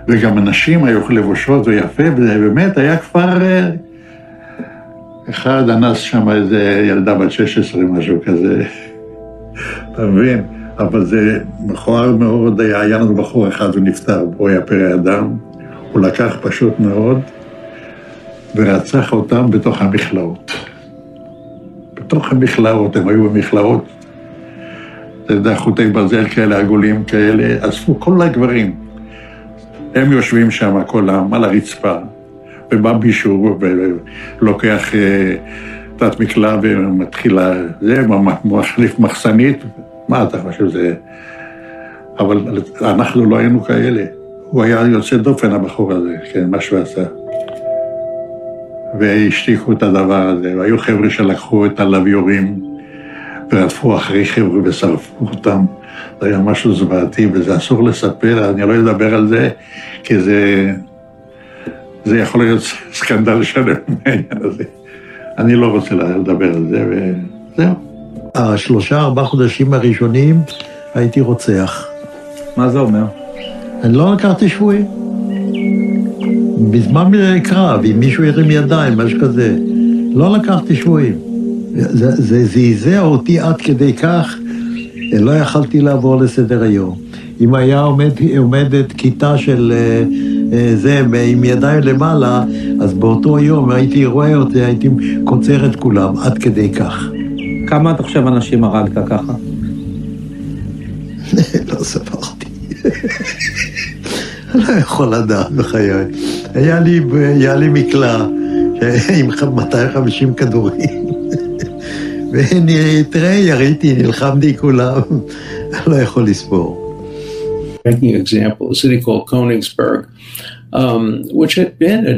וגם אנשים היו לבושות ויפה, וזה באמת היה כבר... אחד אנס שם איזה ילדה בת 16, משהו כזה. אתה מבין? אבל זה מכוער מאוד, היה לנו בחור אחד, הוא נפטר, הוא היה פרא אדם, הוא לקח פשוט מאוד, ורצח אותם בתוך המכלאות. בתוך המכלאות, הם היו במכלאות, אתה יודע, חוטי ברזל כאלה, עגולים כאלה, אספו כל הגברים. הם יושבים שם כולם על הרצפה, ובא מישהו ולוקח תת מקלע ומתחיל זה, מחליף מחסנית, מה אתה חושב זה? אבל אנחנו לא היינו כאלה. הוא היה יוצא דופן, הבחור הזה, כן, מה שהוא עשה. והשתיקו את הדבר הזה, והיו חבר'ה שלקחו את הלוויורים, ורדפו אחרי חבר'ה ושרפו אותם. זה היה משהו זוועתי, וזה אסור לספר, אני לא אדבר על זה, כי זה יכול להיות סקנדל שלם מהעניין הזה. אני לא רוצה לדבר על זה, וזהו. 3-4 חודשים הראשונים הייתי רוצח. מה זה אומר? אני לא לקחתי שבויים. בזמן קרב, אם מישהו ירים ידיים, משהו כזה, לא לקחתי שבויים. זה זעזע אותי עד כדי כך, לא יכלתי לעבור לסדר היום. אם היה עומדת כיתה של זה, עם ידיים למעלה, אז באותו יום הייתי רואה אותי, הייתי קוצר את כולם, עד כדי כך. כמה אתה חושב אנשים הרגת ככה? לא ספרתי. לא יכול לדעת בחיי. היה לי מקלע עם 250 כדורים. תראה, יריתי, נלחמתי כולם, לא יכול לספור. Making an example, a city called Königsberg, which had been a